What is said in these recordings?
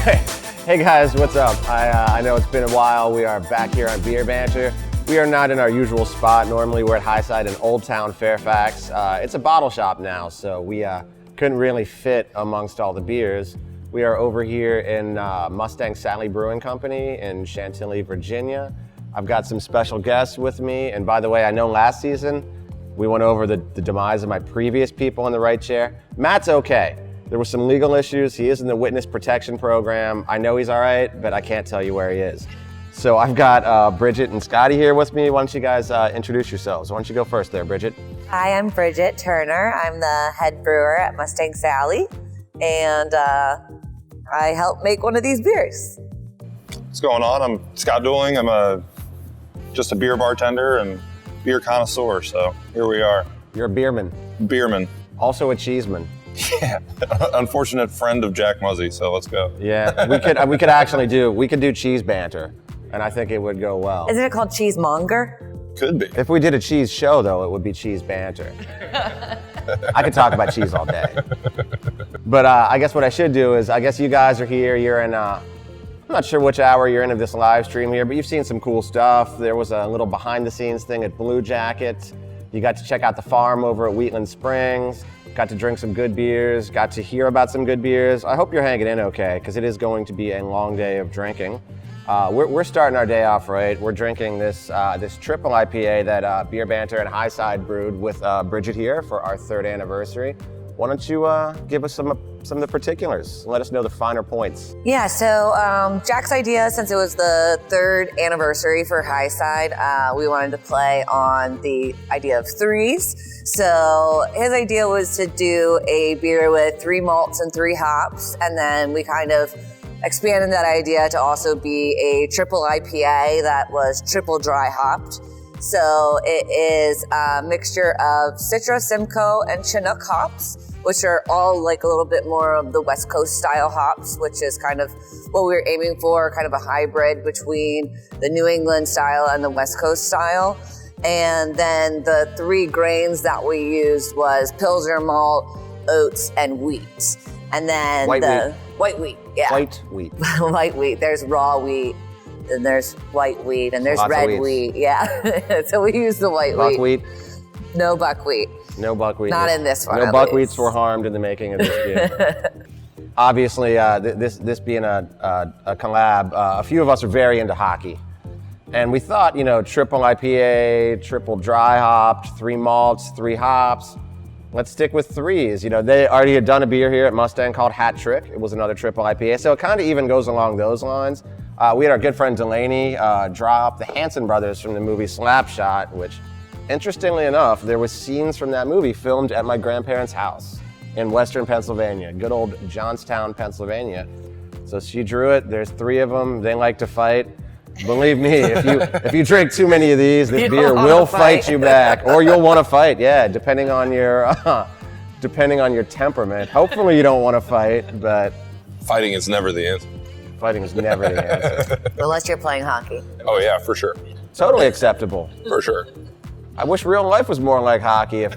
Hey guys, what's up? I know it's been a while. We are back here on Beer Banter. We are not in our usual spot. Normally we're at Highside in Old Town Fairfax. It's a bottle shop now, so we couldn't really fit amongst all the beers. We are over here in Mustang Sally Brewing Company in Chantilly, Virginia. I've got some special guests with me, and by the way, I know last season we went over the demise of my previous people in the right chair. Matt's okay. There were some legal issues. He is in the witness protection program. I know he's all right, but I can't tell you where he is. So I've got Bridgette and Scotty here with me. Why don't you guys introduce yourselves? Why don't you go first there, Bridgette? Hi, I'm Bridgette Turner. I'm the head brewer at Mustang Sally, and I help make one of these beers. What's going on? I'm Scott Dooling. I'm just a beer bartender and beer connoisseur, so here we are. You're a beerman. Beerman. Also a cheeseman. Yeah, unfortunate friend of Jack Muzzy, so let's go. Yeah, we could do cheese banter, and I think it would go well. Isn't it called cheesemonger? Could be. If we did a cheese show, though, it would be cheese banter. I could talk about cheese all day. But I guess what I should do is, I guess you guys are here, you're in, I'm not sure which hour you're in of this live stream here, but you've seen some cool stuff. There was a little behind the scenes thing at Blue Jacket. You got to check out the farm over at Wheatland Springs. Got to drink some good beers, got to hear about some good beers. I hope you're hanging in okay, because it is going to be a long day of drinking. We're starting our day off right. We're drinking this triple IPA that Beer Banter and Highside brewed with Bridgette here for our 3rd anniversary. Why don't you give us some of the particulars? Let us know the finer points. Yeah, so Jack's idea, since it was the 3rd anniversary for Highside, we wanted to play on the idea of threes. So his idea was to do a beer with 3 malts and 3 hops, and then we kind of expanded that idea to also be a triple IPA that was triple dry hopped. So it is a mixture of Citra, Simcoe, and Chinook hops, which are all like a little bit more of the West Coast style hops, which is kind of what we were aiming for, kind of a hybrid between the New England style and the West Coast style. And then the 3 grains that we used was Pilsner malt, oats, and wheat. And then white wheat, yeah. White wheat. White wheat. There's raw wheat. And there's white wheat, and there's red wheat. Yeah, so we use the white wheat. Buckwheat? No buckwheat. No buckwheat. Not in this one. No buckwheats were harmed in the making of this beer. Obviously, this being a collab, a few of us are very into hockey. And we thought, triple IPA, triple dry hopped, 3 malts, 3 hops. Let's stick with 3s. They already had done a beer here at Mustang called Hat Trick. It was another triple IPA, so it kind of even goes along those lines. We had our good friend Delaney drop the Hanson brothers from the movie Slapshot, which, interestingly enough, there was scenes from that movie filmed at my grandparents' house in Western Pennsylvania, good old Johnstown, Pennsylvania. So she drew it. There's 3 of them. They like to fight. Believe me, if you drink too many of these, this beer will fight you back, or you'll want to fight. Yeah, depending on your temperament. Hopefully, you don't want to fight, but Fighting is never the answer. Fighting is never the answer. Unless you're playing hockey. Oh yeah, for sure. Totally acceptable. For sure. I wish real life was more like hockey. If,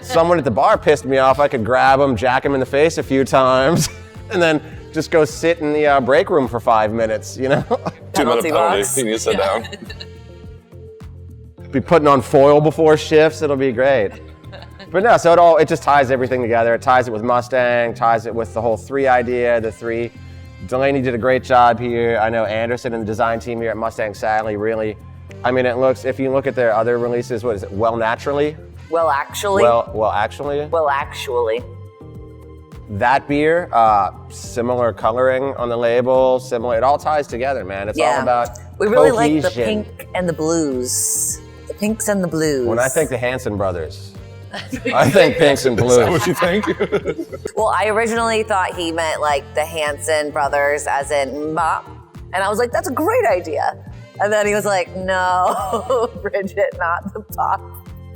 someone at the bar pissed me off, I could grab him, jack him in the face a few times, and then just go sit in the break room for 5 minutes, 2-minute penalty. You need to sit down. Be putting on foil before shifts. It'll be great. But no, so it just ties everything together. It ties it with Mustang, ties it with the whole 3 idea, the 3. Delaney did a great job here. I know Anderson and the design team here at Mustang Sally really, it looks, if you look at their other releases, what is it, Well Naturally? Well, actually. Well, actually. Well, actually. That beer, similar coloring on the label, similar, it all ties together, man. It's all about We really cohesion. like the pink and the blues. The pinks and the blues. When I think the Hanson brothers, I think pinks and blues. Is that what you think? Well, I originally thought he meant like the Hanson brothers as in Mbop. And I was like, that's a great idea. And then he was like, no, Bridgette, not the pop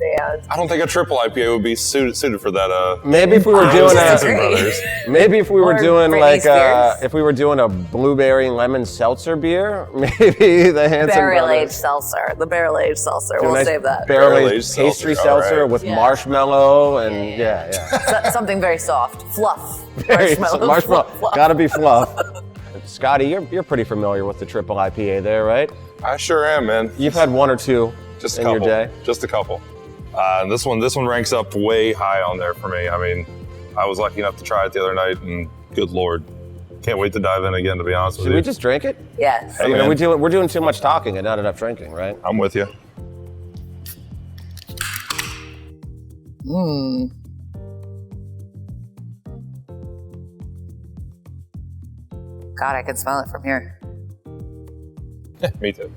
band. I don't think a triple IPA would be suited for that. Maybe if we were doing Maybe if we were Or doing Britney like Spears. if we were doing a blueberry lemon seltzer beer, maybe the Hanson Barrel-aged brothers. seltzer. The barrel-aged seltzer. Do a We'll nice save that. Barrel-aged pastry seltzer, all seltzer right. with marshmallow and yeah. Something very soft. Fluff. Very Marshmallow. marshmallow. Fluff. Gotta be fluff. Scotty, you're pretty familiar with the triple IPA there, right? I sure am, man. You've had one or two Just a in couple. your day. Just a couple. And this one ranks up way high on there for me. I mean, I was lucky enough to try it the other night, and good Lord, can't wait to dive in again, to be honest with Should you. we just drink it? Yes. Hey, I mean, man. we're doing too much talking and not enough drinking, right? I'm with you. God, I can smell it from here. Me too.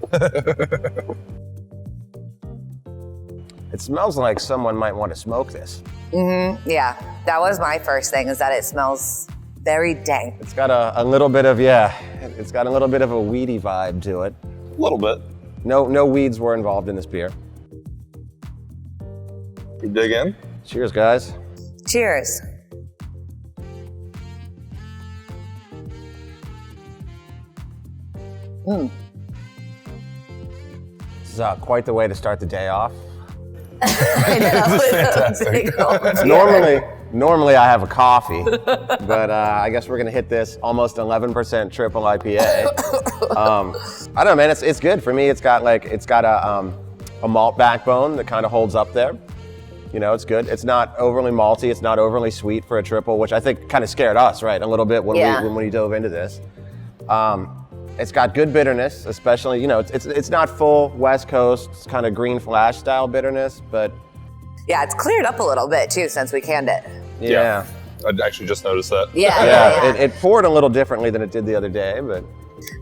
It smells like someone might want to smoke this. Yeah, that was my first thing, is that it smells very dank. It's got a little bit of, it's got a little bit of a weedy vibe to it. A little bit. No weeds were involved in this beer. You dig in? Cheers, guys. Cheers. This is quite the way to start the day off. I know. Normally I have a coffee, but I guess we're gonna hit this almost 11% triple IPA. I don't know, man. It's good for me. It's got a malt backbone that kind of holds up there. You know, it's good. It's not overly malty. It's not overly sweet for a triple, which I think kind of scared us, right, a little bit when we dove into this. It's got good bitterness, especially, you know, it's not full West Coast kind of green flash style bitterness, but Yeah, it's cleared up a little bit too since we canned it. yeah. I actually just noticed that. Yeah. It poured a little differently than it did the other day, but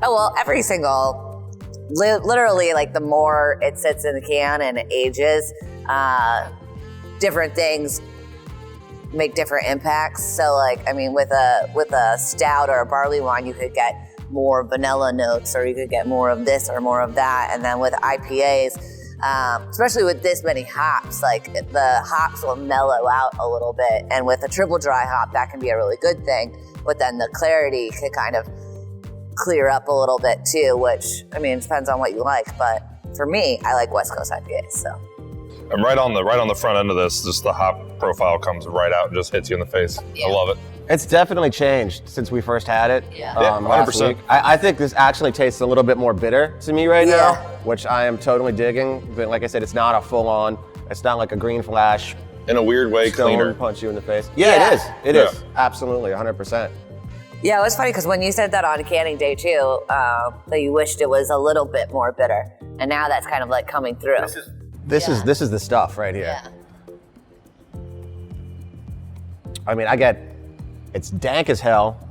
Oh, well, every single, literally, like the more it sits in the can and it ages, different things make different impacts. So, like, I mean, with a stout or a barley wine, you could get more vanilla notes, or you could get more of this or more of that. And then with IPAs, especially with this many hops, like the hops will mellow out a little bit. And with a triple dry hop, that can be a really good thing. But then the clarity could kind of clear up a little bit too, which, I mean, it depends on what you like. But for me, I like West Coast IPAs, so. And right on the front end of this, just the hop profile comes right out and just hits you in the face. Yeah. I love it. it's definitely changed since we first had it. Yeah. Last 100%. week. I think this actually tastes a little bit more bitter to me right now, Yeah. which I am totally digging. But like I said, it's not a full-on, it's not like a green flash, In a weird way, stone cleaner. punch you in the face. Yeah, Yeah. it is. It Yeah. is. Absolutely, 100%. Yeah, it was funny because when you said that on canning day too, that you wished it was a little bit more bitter, and now that's kind of like coming through. This is the stuff right here. I mean, it's dank as hell.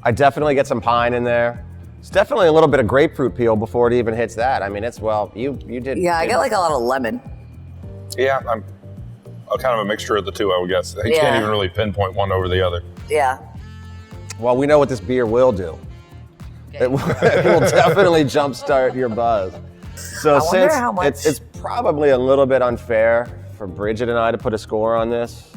I definitely get some pine in there. It's definitely a little bit of grapefruit peel before it even hits that. I mean, you did. Yeah, I get like a lot of lemon. Yeah, I'm kind of a mixture of the two, I would guess. You Yeah. can't even really pinpoint one over the other. Yeah. Well, we know what this beer will do. It will definitely jumpstart your buzz. So I wonder since how much- it's probably a little bit unfair for Bridget and I to put a score on this,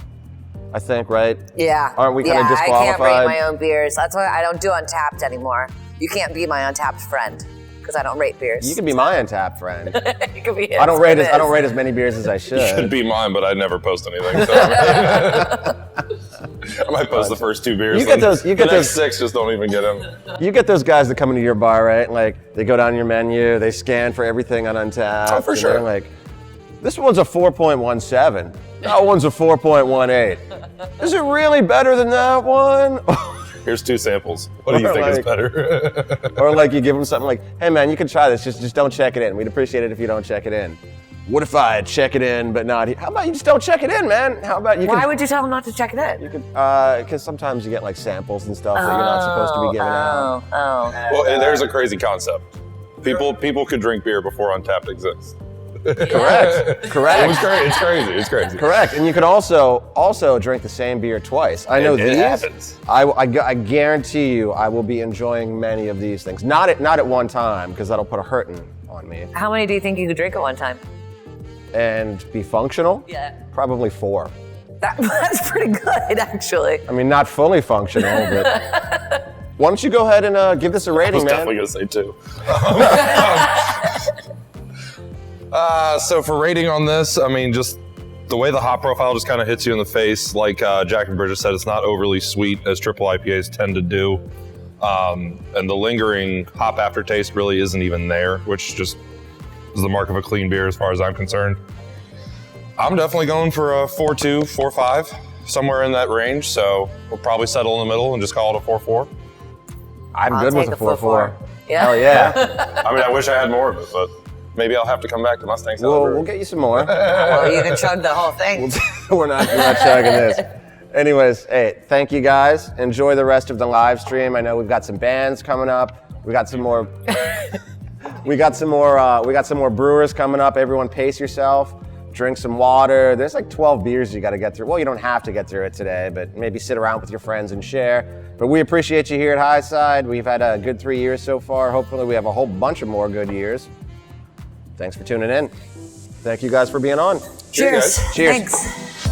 I think, right? Yeah. Aren't we kinda I can't disqualified? rate my own beers. That's why I don't do Untapped anymore. You can't be my Untapped friend because I don't rate beers. You can be my Untapped friend. You can be his, I don't rate his. as many beers as I It should. could be mine, but I'd never post anything. So I might post the first 2 beers. You get then those- you the get next those- 6 just don't even get in. You get those guys that come into your bar, right? Like they go down your menu, they scan for everything on Untapped. Oh, for and sure. they're like, this one's a 4.17. That one's a 4.18. Is it really better than that one? Here's 2 samples. What do you think is Like- better? Or like you give them something like, hey man, you can try this, just don't check it in. We'd appreciate it if you don't check it in. What if I check it in but not? How about you just don't check it in, man? How about you Why can? would you tell them not to check it in? Because sometimes you get like samples and stuff that you're not supposed to be giving out. Oh. Well, and there's a crazy concept. People could drink beer before Untapped exists. Correct. It's crazy. Correct, and you can also drink the same beer twice. I know It these. happens. I guarantee you, I will be enjoying many of these things. Not at one time, because that'll put a hurting on me. How many do you think you could drink at one time? And be functional. Yeah. Probably 4. That's pretty good, actually. I mean, not fully functional, but. Why don't you go ahead and give this a I rating, was man? definitely gonna say 2. So for rating on this, I mean, just the way the hop profile just kind of hits you in the face, like Jack and Bridget said, it's not overly sweet as triple IPAs tend to do. And the lingering hop aftertaste really isn't even there, which just is the mark of a clean beer as far as I'm concerned. I'm definitely going for a 4.2, 4.5, somewhere in that range. So we'll probably settle in the middle and just call it a 4.4. I'm I'll good with take a 4.4. Yeah. Hell yeah. I mean, I wish I had more of it, but maybe I'll have to come back to Mustang Sally Brewing. We'll get you some more. Well, you can chug the whole thing. we're not chugging this. Anyways, hey, thank you guys. Enjoy the rest of the live stream. I know we've got some bands coming up. We got some more. we got some more brewers coming up. Everyone, pace yourself. Drink some water. There's like 12 beers you got to get through. Well, you don't have to get through it today, but maybe sit around with your friends and share. But we appreciate you here at High Side. We've had a good 3 years so far. Hopefully, we have a whole bunch of more good years. Thanks for tuning in. Thank you guys for being on. Cheers. Guys. Cheers. Thanks.